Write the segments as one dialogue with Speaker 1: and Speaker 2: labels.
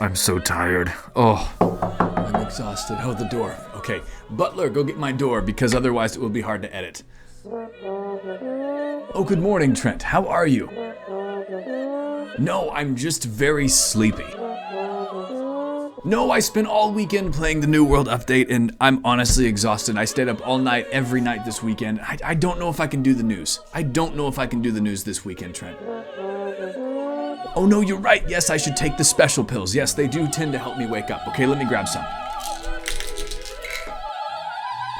Speaker 1: I'm so tired. Oh, I'm exhausted. Oh, the door. Okay, butler, go get my door because otherwise it will be hard to edit. Oh, good morning, Trent. How are you? No, I'm just very sleepy. No, I spent all weekend playing the New World update and I'm honestly exhausted. I stayed up all night, every night this weekend. I don't know if I can do the news. I don't know if I can do the news this weekend, Trent. Oh no, you're right. Yes, I should take the special pills. Yes, they do tend to help me wake up. Okay, let me grab some.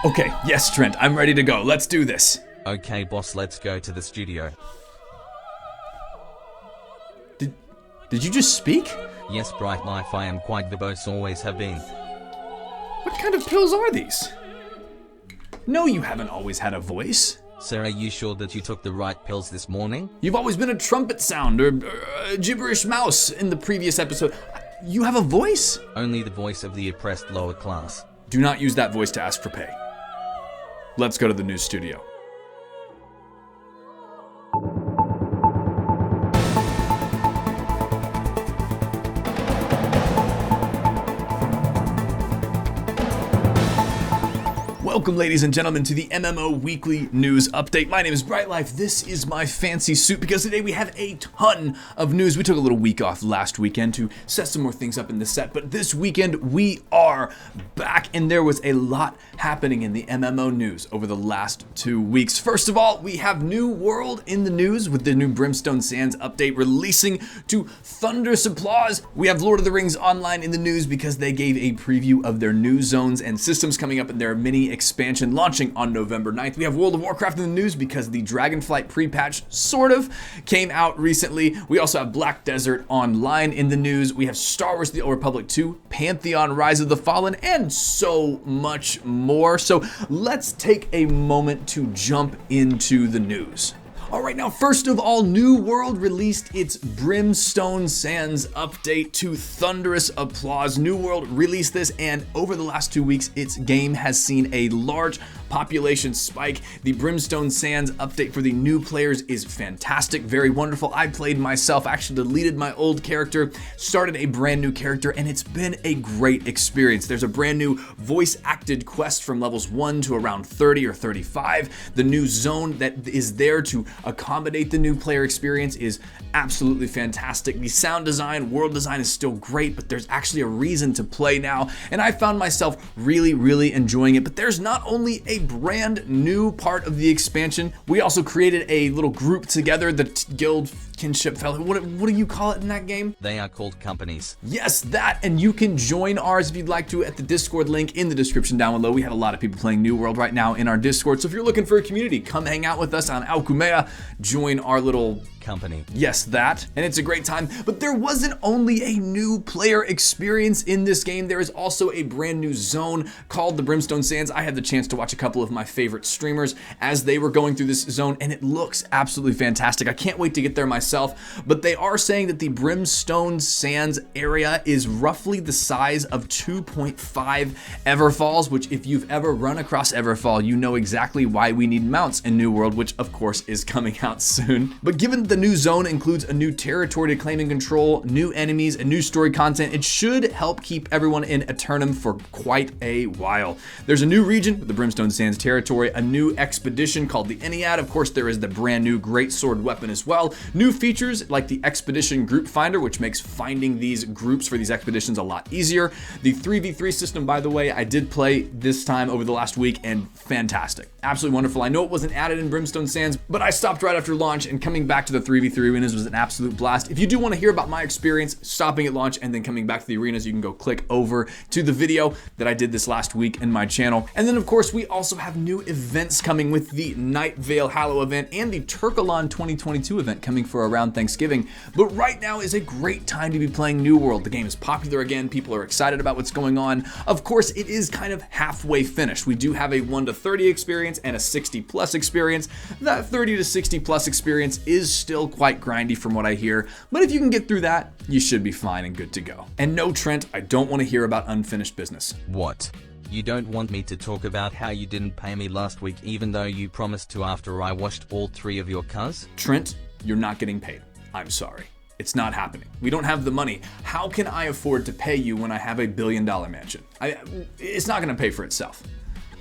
Speaker 1: Okay, yes, Trent, I'm ready to go. Let's do this.
Speaker 2: Okay, boss, let's go to the studio.
Speaker 1: Did you just speak?
Speaker 2: Yes, Bright Life, I am quite the boss, always have been.
Speaker 1: What kind of pills are these? No, you haven't always had a voice.
Speaker 2: Sir, are you sure that you took the right pills this morning?
Speaker 1: You've always been a trumpet sound or a gibberish mouse in the previous episode. You have a voice?
Speaker 2: Only the voice of the oppressed lower class.
Speaker 1: Do not use that voice to ask for pay. Let's go to the news studio. Welcome, ladies and gentlemen, to the MMO Weekly News Update. My name is BrightLife. This is my fancy suit because today we have a ton of news. We took a little week off last weekend to set some more things up in the set, but this weekend we are back, and there was a lot happening in the MMO news over the last 2 weeks. First of all, we have New World in the news with the new Brimstone Sands update releasing to thunderous applause. We have Lord of the Rings Online in the news because they gave a preview of their new zones and systems coming up in their mini expansion launching on November 9th. We have World of Warcraft in the news because the Dragonflight PrePatch sort of came out recently. We also have Black Desert Online in the news. We have Star Wars The Old Republic 2, Pantheon Rise of the Fallen, and so much more. So let's take a moment to jump into the news. Alright, now first of all, New World released its Brimstone Sands update to thunderous applause. New World released this, and over the last 2 weeks, its game has seen a large population spike. The Brimstone Sands update for the new players is fantastic, very wonderful. I played myself, actually deleted my old character, started a brand new character, and it's been a great experience. There's a brand new voice-acted quest from levels 1 to around 30 or 35. The new zone that is there to accommodate the new player experience is absolutely fantastic. The sound design, world design is still great, but there's actually a reason to play now, and I found myself really enjoying it. But there's not only a brand new part of the expansion, we also created a little group together, the guild kinship fellow. What do you call it in that game?
Speaker 2: They are called companies.
Speaker 1: Yes, that, and you can join ours if you'd like to at the Discord link in the description down below. We have a lot of people playing New World right now in our Discord, so if you're looking for a community, come hang out with us on Alkumea, join our little
Speaker 2: company.
Speaker 1: Yes, that, and it's a great time. But there wasn't only a new player experience in this game, there is also a brand new zone called the Brimstone Sands. I had the chance to watch a couple of my favorite streamers as they were going through this zone, and it looks absolutely fantastic. I can't wait to get there myself, but they are saying that the Brimstone Sands area is roughly the size of 2.5 Everfalls, which if you've ever run across Everfall, you know exactly why we need mounts in New World, which of course is coming out soon. But given the new zone includes a new territory to claim and control, new enemies, and new story content, it should help keep everyone in Eternum for quite a while. There's a new region with the Brimstone Sands territory, a new expedition called the Ennead. Of course, there is the brand new great sword weapon as well. New features like the Expedition Group Finder, which makes finding these groups for these expeditions a lot easier. The 3v3 system, by the way, I did play this time over the last week, and fantastic. Absolutely wonderful. I know it wasn't added in Brimstone Sands, but I stopped right after launch, and coming back to the 3v3 arenas was an absolute blast. If you do want to hear about my experience stopping at launch and then coming back to the arenas, you can go click over to the video that I did this last week in my channel. And then of course, we also have new events coming with the Night Vale Hallow event and the Turkalon 2022 event coming for around Thanksgiving. But right now is a great time to be playing New World. The game is popular again. People are excited about what's going on. Of course, it is kind of halfway finished. We do have a 1 to 30 experience and a 60 plus experience. That 30 to 60 plus experience is still quite grindy from what I hear, but if you can get through that, you should be fine and good to go. And no, Trent, I don't want to hear about unfinished business.
Speaker 2: What? You don't want me to talk about how you didn't pay me last week even though you promised to after I washed all 3 of your cars?
Speaker 1: Trent, you're not getting paid. I'm sorry. It's not happening. We don't have the money. How can I afford to pay you when I have $1 billion mansion? It's not going to pay for itself.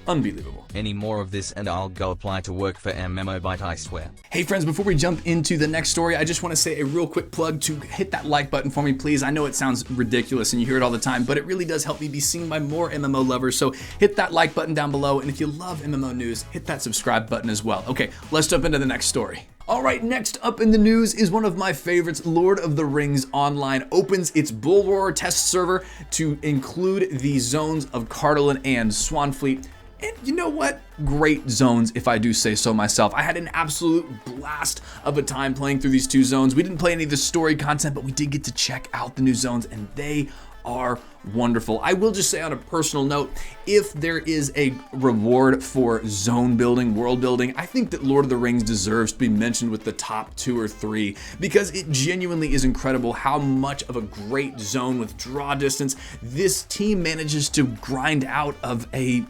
Speaker 1: Unbelievable.
Speaker 2: Any more of this and I'll go apply to work for MMO Byte, I swear.
Speaker 1: Hey friends, before we jump into the next story, I just want to say a real quick plug to hit that like button for me, please. I know it sounds ridiculous and you hear it all the time, but it really does help me be seen by more MMO lovers. So hit that like button down below. And if you love MMO news, hit that subscribe button as well. Okay, let's jump into the next story. All right, next up in the news is one of my favorites. Lord of the Rings Online opens its Bull Roar test server to include the zones of Cardolan and Swanfleet. And you know what? Great zones, if I do say so myself. I had an absolute blast of a time playing through these two zones. We didn't play any of the story content, but we did get to check out the new zones, and they are wonderful. I will just say on a personal note, if there is a reward for zone building, world building, I think that Lord of the Rings deserves to be mentioned with the top 2 or 3 because it genuinely is incredible how much of a great zone with draw distance this team manages to grind out of a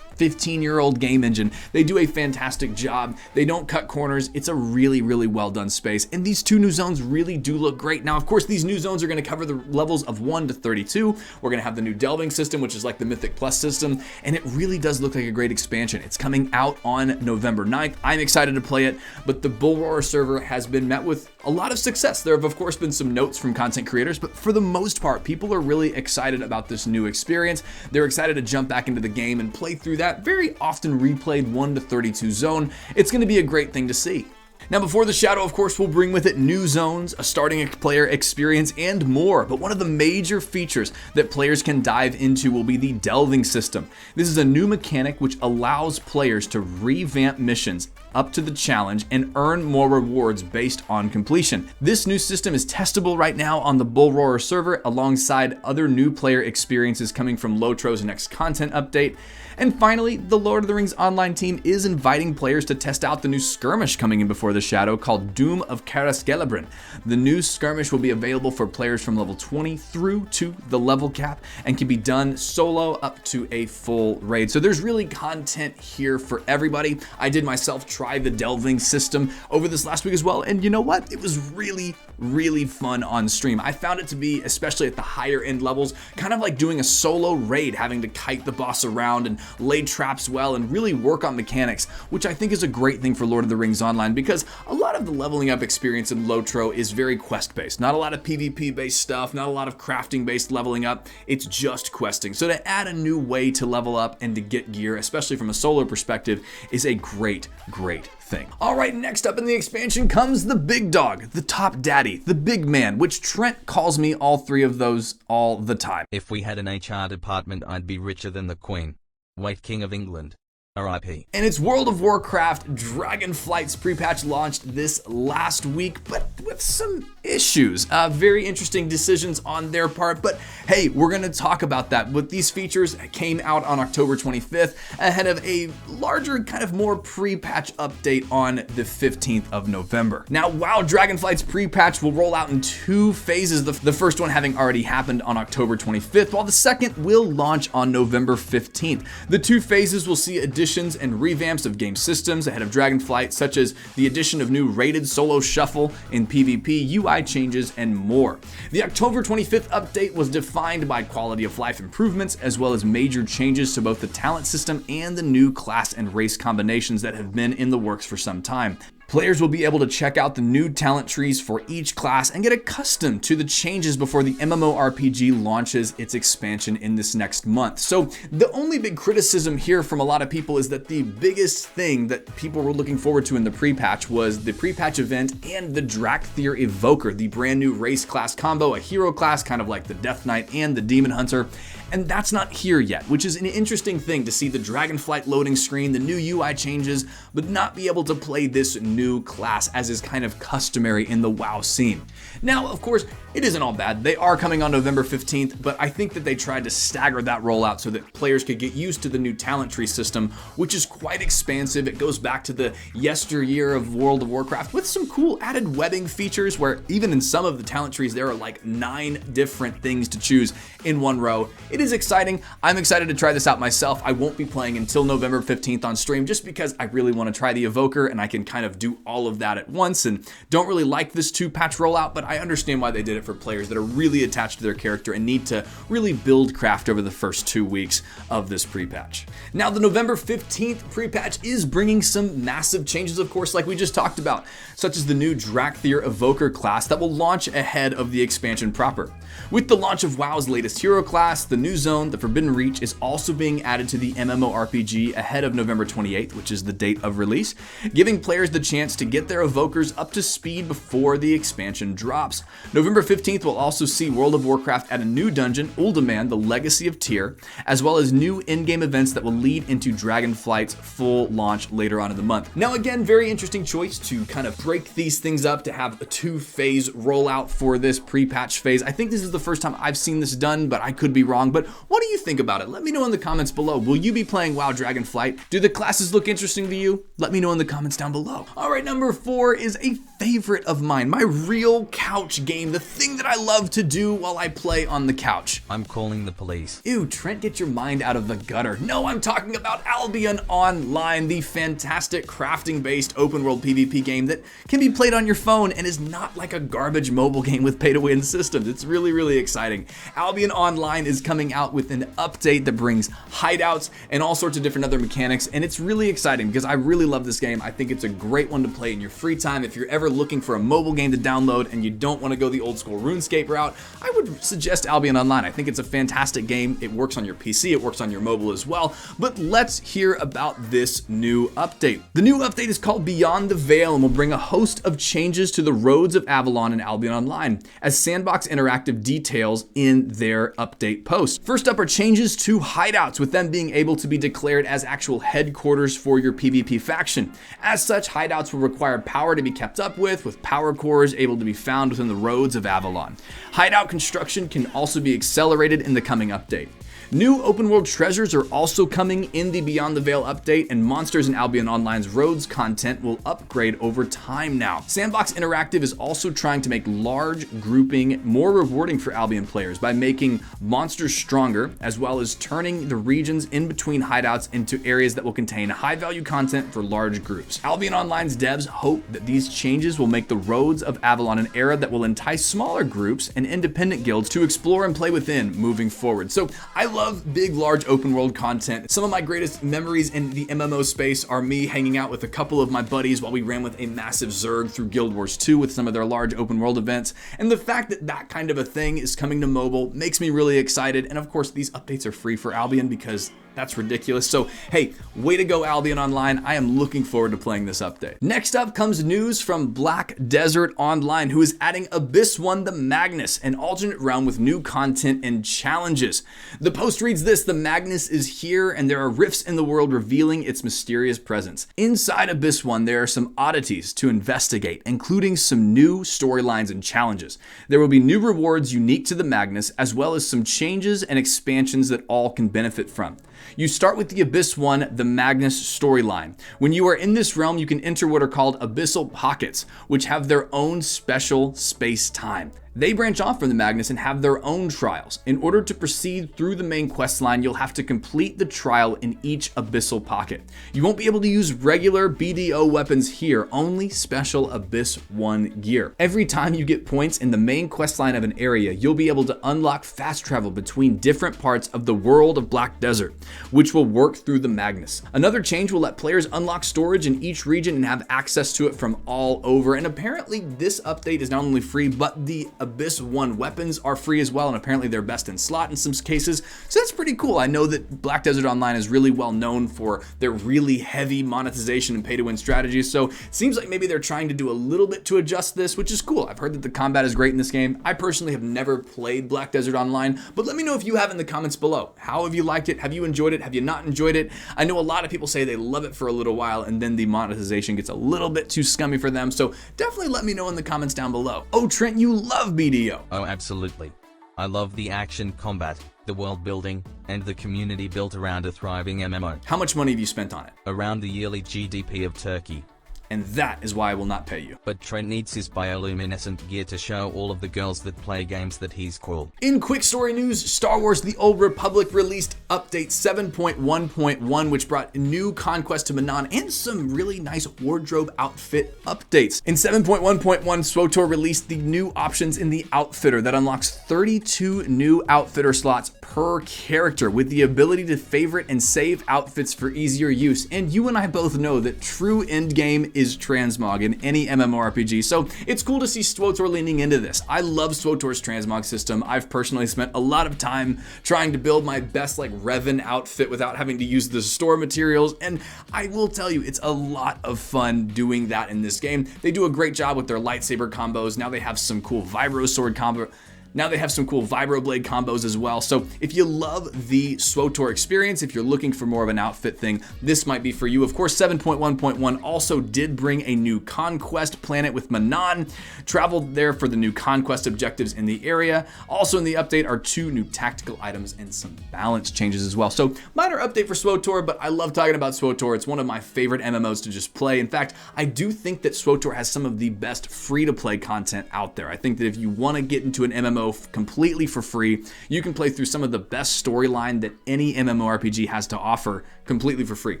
Speaker 1: 15-year-old game engine. They do a fantastic job. They don't cut corners. It's a really, really well done space. And these two new zones really do look great. Now, of course, these new zones are going to cover the levels of 1 to 32. We're going to have the new delving system, which is like the Mythic Plus system. And it really does look like a great expansion. It's coming out on November 9th. I'm excited to play it, but the Bull Roar server has been met with a lot of success. There have, of course, been some notes from content creators, but for the most part, people are really excited about this new experience. They're excited to jump back into the game and play through that very often replayed 1 to 32 zone. It's going to be a great thing to see. Now, before the Shadow, of course, will bring with it new zones, a starting player experience, and more. But one of the major features that players can dive into will be the delving system. This is a new mechanic which allows players to revamp missions up to the challenge and earn more rewards based on completion. This new system is testable right now on the Bull Roar server alongside other new player experiences coming from LOTRO's next content update. And finally, the Lord of the Rings Online team is inviting players to test out the new skirmish coming in before the Shadow called Doom of Caraskelebrin. The new skirmish will be available for players from level 20 through to the level cap and can be done solo up to a full raid. So there's really content here for everybody. I did myself try the delving system over this last week as well, and you know what? It was really, really fun on stream. I found it to be, especially at the higher end levels, kind of like doing a solo raid, having to kite the boss around and lay traps well and really work on mechanics, which I think is a great thing for Lord of the Rings Online because a lot of the leveling up experience in LOTRO is very quest based. Not a lot of PvP based stuff, not a lot of crafting based leveling up. It's just questing. So to add a new way to level up and to get gear, especially from a solo perspective, is a great, great thing. All right, next up in the expansion comes the big dog, the top daddy, the big man, which Trent calls me all 3 of those all the time.
Speaker 2: If we had an HR department, I'd be richer than the Queen. Wait, King of England. RIP.
Speaker 1: And it's World of Warcraft Dragonflight's PrePatch launched this last week, but with some issues. Very interesting decisions on their part, but hey, we're going to talk about that. But these features came out on October 25th ahead of a larger, kind of more pre-patch update on the 15th of November. Now, WoW Dragonflight's pre-patch will roll out in 2 phases, the first one having already happened on October 25th, while the second will launch on November 15th. The 2 phases will see additions and revamps of game systems ahead of Dragonflight, such as the addition of new rated solo shuffle in PvP, UI changes, and more. The October 25th update was defined by quality of life improvements, as well as major changes to both the talent system and the new class and race combinations that have been in the works for some time. Players will be able to check out the new talent trees for each class and get accustomed to the changes before the MMORPG launches its expansion in this next month. So the only big criticism here from a lot of people is that the biggest thing that people were looking forward to in the pre-patch was the pre-patch event and the Drakthir Evoker, the brand new race class combo, a hero class kind of like the Death Knight and the Demon Hunter. And that's not here yet, which is an interesting thing to see the Dragonflight loading screen, the new UI changes, but not be able to play this new class as is kind of customary in the WoW scene. Now, of course, it isn't all bad. They are coming on November 15th, but I think that they tried to stagger that rollout so that players could get used to the new talent tree system, which is quite expansive. It goes back to the yesteryear of World of Warcraft with some cool added webbing features where even in some of the talent trees, there are like 9 different things to choose in one row. it is exciting. I'm excited to try this out myself. I won't be playing until November 15th on stream just because I really want to try the Evoker and I can kind of do all of that at once, and don't really like this 2-patch rollout, but I understand why they did it for players that are really attached to their character and need to really build craft over the first 2 weeks of this pre-patch. Now, the November 15th pre-patch is bringing some massive changes, of course, like we just talked about, such as the new Drakthir Evoker class that will launch ahead of the expansion proper. With the launch of WoW's latest hero class, the new zone, the Forbidden Reach, is also being added to the MMORPG ahead of November 28th, which is the date of release, giving players the chance to get their Evokers up to speed before the expansion drops. November 15th will also see World of Warcraft add a new dungeon, Uldaman, the Legacy of Tyr, as well as new in-game events that will lead into Dragonflight's full launch later on in the month. Now again, very interesting choice to kind of break these things up to have a 2-phase rollout for this pre-patch phase. I think this is the first time I've seen this done, but I could be wrong. But what do you think about it? Let me know in the comments below. Will you be playing WoW Dragonflight? Do the classes look interesting to you? Let me know in the comments down below. All right, number 4 is a favorite of mine, my real couch game, the thing that I love to do while I play on the couch.
Speaker 2: I'm calling the police.
Speaker 1: Ew, Trent, get your mind out of the gutter. No, I'm talking about Albion Online, the fantastic crafting-based open-world PvP game that can be played on your phone and is not like a garbage mobile game with pay-to-win systems. It's really exciting. Albion Online is coming out with an update that brings hideouts and all sorts of different other mechanics, and it's really exciting because I really love this game. I think it's a great one to play in your free time. If you're ever looking for a mobile game to download and you don't want to go the old school RuneScape route, I would suggest Albion Online. I think it's a fantastic game. It works on your PC, it works on your mobile as well. But let's hear about this new update. The new update is called Beyond the Veil and will bring a host of changes to the roads of Avalon and Albion Online, as Sandbox Interactive details in their update post. First up are changes to hideouts, with them being able to be declared as actual headquarters for your PvP faction. As such, hideouts will require power to be kept up with power cores able to be found within the roads of Avalon. Hideout construction can also be accelerated in the coming update. New open world treasures are also coming in the Beyond the Veil update, and monsters in Albion Online's roads content will upgrade over time now. Sandbox Interactive is also trying to make large grouping more rewarding for Albion players by making monsters stronger, as well as turning the regions in between hideouts into areas that will contain high value content for large groups. Albion Online's devs hope that these changes will make the roads of Avalon an era that will entice smaller groups and independent guilds to explore and play within moving forward. So I love big, large open world content. Some of my greatest memories in the MMO space are me hanging out with a couple of my buddies while we ran with a massive Zerg through Guild Wars 2 with some of their large open world events. And the fact that that kind of a thing is coming to mobile makes me really excited. And of course, these updates are free for Albion because that's ridiculous. So hey, way to go Albion Online. I am looking forward to playing this update. Next up comes news from Black Desert Online, who is adding Abyss 1 the Magnus, an alternate realm with new content and challenges. The post reads this: the Magnus is here and there are rifts in the world revealing its mysterious presence. Inside Abyss 1, there are some oddities to investigate, including some new storylines and challenges. There will be new rewards unique to the Magnus, as well as some changes and expansions that all can benefit from. You start with the Abyss 1, the Magnus storyline. When you are in this realm, you can enter what are called abyssal pockets, which have their own special space-time. They branch off from the Magnus and have their own trials. In order to proceed through the main quest line, you'll have to complete the trial in each abyssal pocket. You won't be able to use regular BDO weapons here, only special Abyss 1 gear. Every time you get points in the main quest line of an area, you'll be able to unlock fast travel between different parts of the world of Black Desert, which will work through the Magnus. Another change will let players unlock storage in each region and have access to it from all over. And apparently this update is not only free, but the Abyss 1 weapons are free as well, and apparently they're best in slot in some cases, so that's pretty cool. I know that Black Desert Online is really well known for their really heavy monetization and pay-to-win strategies, so it seems like maybe they're trying to do a little bit to adjust this, which is cool. I've heard that the combat is great in this game. I personally have never played Black Desert Online, but let me know if you have in the comments below. How have you liked it? Have you enjoyed it? Have you not enjoyed it? I know a lot of people say they love it for a little while, and then the monetization gets a little bit too scummy for them, so definitely let me know in the comments down below. Oh, Trent, you love BDO.
Speaker 2: Oh, absolutely. I love the action combat, the world building, and the community built around a thriving MMO.
Speaker 1: How much money have you spent on it?
Speaker 2: Around the yearly GDP of Turkey.
Speaker 1: and that is why I will not pay you.
Speaker 2: But Trent needs his bioluminescent gear to show all of the girls that play games that he's cool.
Speaker 1: In quick story news, Star Wars The Old Republic released update 7.1.1, which brought new conquest to Manon and some really nice wardrobe outfit updates. In 7.1.1, SWTOR released the new options in the outfitter that unlocks 32 new outfitter slots per character with the ability to favorite and save outfits for easier use. And you and I both know that true endgame is transmog in any MMORPG, so it's cool to see SWTOR leaning into this. I love SWTOR's transmog system. I've personally spent a lot of time trying to build my best like Revan outfit without having to use the store materials, and I will tell you, it's a lot of fun doing that in this game. They do a great job with their lightsaber combos. Now they have some cool vibro sword combo. Now they have some cool vibroblade combos as well. So if you love the SWTOR experience, if you're looking for more of an outfit thing, this might be for you. Of course, 7.1.1 also did bring a new conquest planet with Manon. Traveled there for the new conquest objectives in the area. Also in the update are 2 new tactical items and some balance changes as well. So minor update for SWTOR, but I love talking about SWTOR. It's one of my favorite MMOs to just play. In fact, I do think that SWTOR has some of the best free-to-play content out there. I think that if you want to get into an MMO completely for free, you can play through some of the best storyline that any MMORPG has to offer completely for free,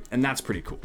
Speaker 1: and that's pretty cool.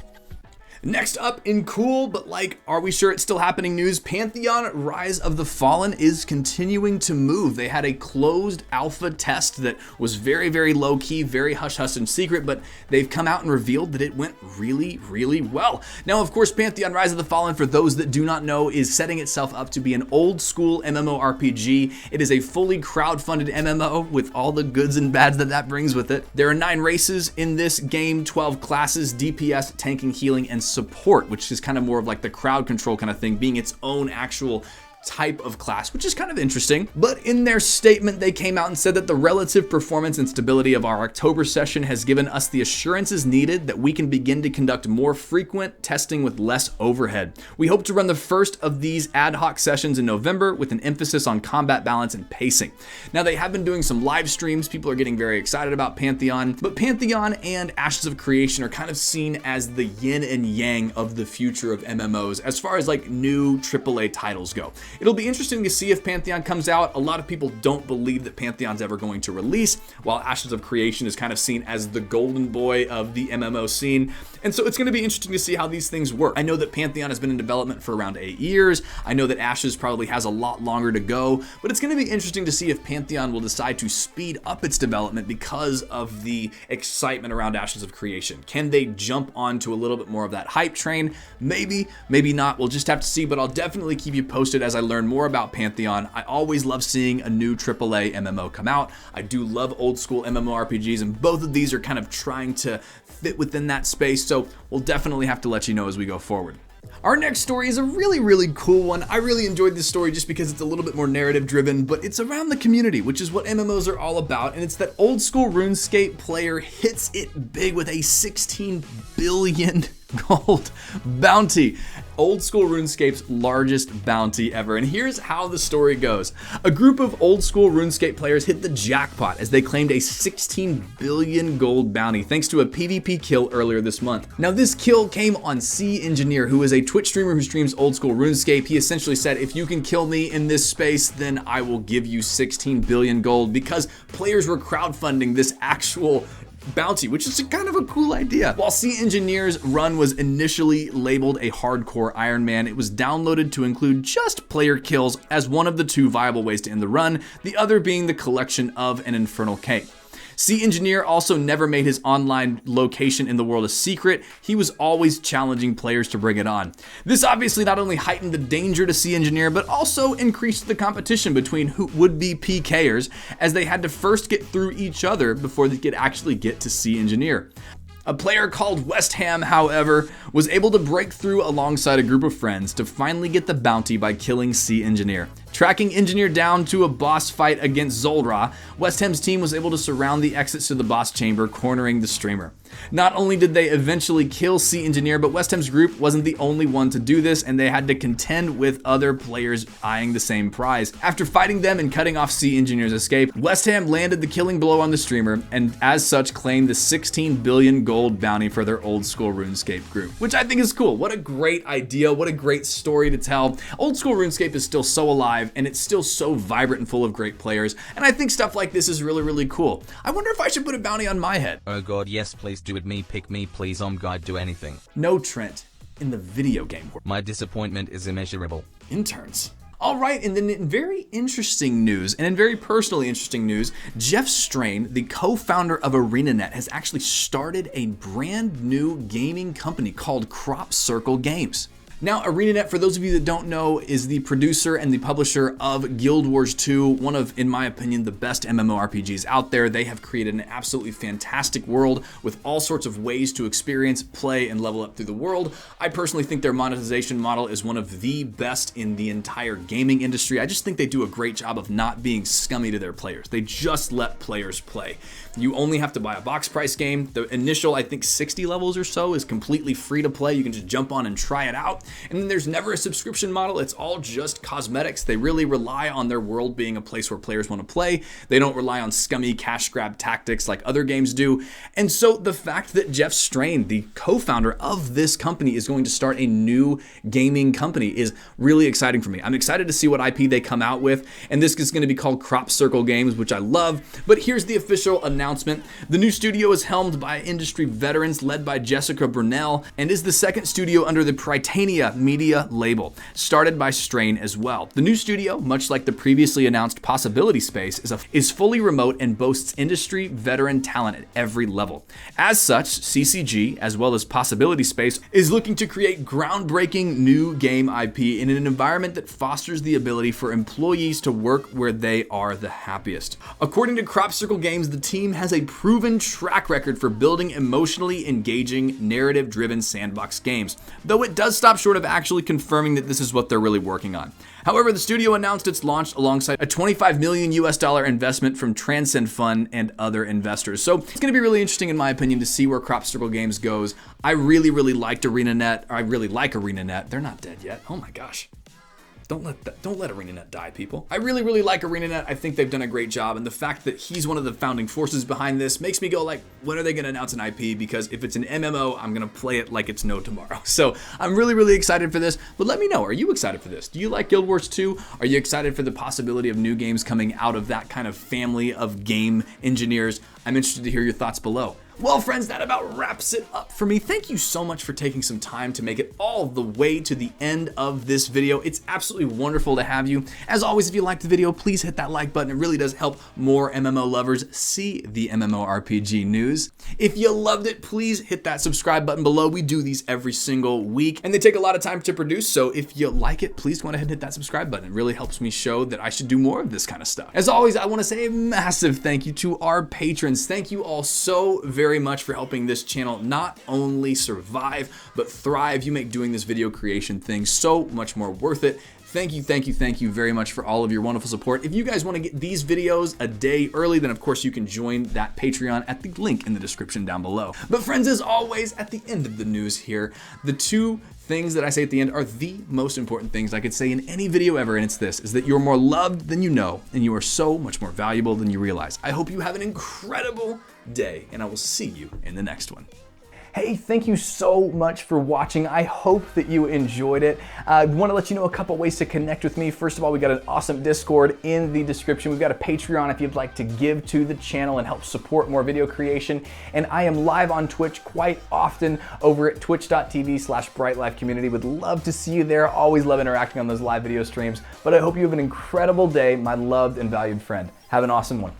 Speaker 1: Next up in cool, but like, are we sure it's still happening news? Pantheon Rise of the Fallen is continuing to move. They had a closed alpha test that was very, very low key, very hush hush and secret, but they've come out and revealed that it went really, really well. Now, of course, Pantheon Rise of the Fallen, for those that do not know, is setting itself up to be an old school MMORPG. It is a fully crowdfunded MMO with all the goods and bads that brings with it. There are 9 races in this game, 12 classes, DPS, tanking, healing, and support, which is kind of more of like the crowd control kind of thing, being its own actual type of class, which is kind of interesting. But in their statement, they came out and said that the relative performance and stability of our October session has given us the assurances needed that we can begin to conduct more frequent testing with less overhead. We hope to run the first of these ad hoc sessions in November with an emphasis on combat balance and pacing. Now, they have been doing some live streams. People are getting very excited about Pantheon, but Pantheon and Ashes of Creation are kind of seen as the yin and yang of the future of MMOs as far as like new AAA titles go. It'll be interesting to see if Pantheon comes out. A lot of people don't believe that Pantheon's ever going to release, while Ashes of Creation is kind of seen as the golden boy of the MMO scene. And so it's going to be interesting to see how these things work. I know that Pantheon has been in development for around 8 years. I know that Ashes probably has a lot longer to go, but it's going to be interesting to see if Pantheon will decide to speed up its development because of the excitement around Ashes of Creation. Can they jump onto a little bit more of that hype train? Maybe, maybe not. We'll just have to see, but I'll definitely keep you posted as I learn more about Pantheon. I always love seeing a new AAA MMO come out. I do love old school MMORPGs, and both of these are kind of trying to fit within that space, so we'll definitely have to let you know as we go forward. Our next story is a really, really cool one. I really enjoyed this story just because it's a little bit more narrative driven, but it's around the community, which is what MMOs are all about. And it's that old school RuneScape player hits it big with a 16 billion gold bounty. Old school RuneScape's largest bounty ever. And here's how the story goes. A group of old school RuneScape players hit the jackpot as they claimed a 16 billion gold bounty thanks to a PvP kill earlier this month. Now, this kill came on C Engineer, who is a Twitch streamer who streams old school RuneScape. He essentially said, if you can kill me in this space, then I will give you 16 billion gold, because players were crowdfunding this actual bounty, which is kind of a cool idea. While C Engineer's run was initially labeled a hardcore Iron Man, it was downloaded to include just player kills as one of the 2 viable ways to end the run, the other being the collection of an Infernal Cake. C Engineer also never made his online location in the world a secret. He was always challenging players to bring it on. This obviously not only heightened the danger to C Engineer, but also increased the competition between who would-be PKers, as they had to first get through each other before they could actually get to C Engineer. A player called West Ham, however, was able to break through alongside a group of friends to finally get the bounty by killing C Engineer. Tracking Engineer down to a boss fight against Zoldra, West Ham's team was able to surround the exits to the boss chamber, cornering the streamer. Not only did they eventually kill Sea Engineer, but West Ham's group wasn't the only one to do this, and they had to contend with other players eyeing the same prize. After fighting them and cutting off Sea Engineer's escape, West Ham landed the killing blow on the streamer, and as such claimed the 16 billion gold bounty for their old school RuneScape group, which I think is cool. What a great idea, what a great story to tell. Old school RuneScape is still so alive, and it's still so vibrant and full of great players, and I think stuff like this is really, really cool. I wonder if I should put a bounty on my head.
Speaker 2: Oh god, yes, please do it. Me, pick me, please. God, do anything.
Speaker 1: No, Trent. In the video game world.
Speaker 2: My disappointment is immeasurable.
Speaker 1: Interns. All right, and then in very interesting news, and in very personally interesting news, Jeff Strain, the co-founder of ArenaNet, has actually started a brand new gaming company called Crop Circle Games. Now, ArenaNet, for those of you that don't know, is the producer and the publisher of Guild Wars 2, one of, in my opinion, the best MMORPGs out there. They have created an absolutely fantastic world with all sorts of ways to experience, play, and level up through the world. I personally think their monetization model is one of the best in the entire gaming industry. I just think they do a great job of not being scummy to their players. They just let players play. You only have to buy a box price game. The initial, I think, 60 levels or so is completely free to play. You can just jump on and try it out. And then there's never a subscription model. It's all just cosmetics. They really rely on their world being a place where players want to play. They don't rely on scummy cash grab tactics like other games do. And so the fact that Jeff Strain, the co-founder of this company, is going to start a new gaming company is really exciting for me. I'm excited to see what IP they come out with. And this is going to be called Crop Circle Games, which I love. But here's the official announcement. The new studio is helmed by industry veterans led by Jessica Brunel and is the second studio under the Prytania Media label, started by Strain as well. The new studio, much like the previously announced Possibility Space, is fully remote and boasts industry veteran talent at every level. As such, CCG, as well as Possibility Space, is looking to create groundbreaking new game IP in an environment that fosters the ability for employees to work where they are the happiest. According to Crop Circle Games, the team has a proven track record for building emotionally engaging, narrative-driven sandbox games, though it does stop short of actually confirming that this is what they're really working on. However, the studio announced its launch alongside a $25 million investment from Transcend Fund and other investors. So it's going to be really interesting, in my opinion, to see where Crop Circle Games goes. I really liked ArenaNet. I really like ArenaNet. They're not dead yet. Oh my gosh. Don't let ArenaNet die, people. I really like ArenaNet. I think they've done a great job, and the fact that he's one of the founding forces behind this makes me go like, when are they going to announce an IP? Because if it's an MMO, I'm going to play it like it's no tomorrow. So I'm really excited for this, but let me know, are you excited for this? Do you like Guild Wars 2? Are you excited for the possibility of new games coming out of that kind of family of game engineers? I'm interested to hear your thoughts below. Well, friends, that about wraps it up for me. Thank you so much for taking some time to make it all the way to the end of this video. It's absolutely wonderful to have you. As always, if you liked the video, please hit that like button. It really does help more MMO lovers see the MMORPG news. If you loved it, please hit that subscribe button below. We do these every single week, and they take a lot of time to produce, so if you like it, please go ahead and hit that subscribe button. It really helps me show that I should do more of this kind of stuff. As always, I want to say a massive thank you to our patrons. Thank you all so very much for helping this channel not only survive, but thrive. You make doing this video creation thing so much more worth it. Thank you very much for all of your wonderful support. If you guys want to get these videos a day early, then of course you can join that Patreon at the link in the description down below. But friends, as always, at the end of the news here, the two things that I say at the end are the most important things I could say in any video ever, and it's this, is that you're more loved than you know, and you are so much more valuable than you realize. I hope you have an incredible day, and I will see you in the next one. Hey, thank you so much for watching. I hope that you enjoyed it. I want to let you know a couple ways to connect with me. First of all, we got an awesome Discord in the description. We've got a Patreon if you'd like to give to the channel and help support more video creation. And I am live on Twitch quite often over at twitch.tv/brightlifecommunity. Would love to see you there. Always love interacting on those live video streams. But I hope you have an incredible day, my loved and valued friend. Have an awesome one.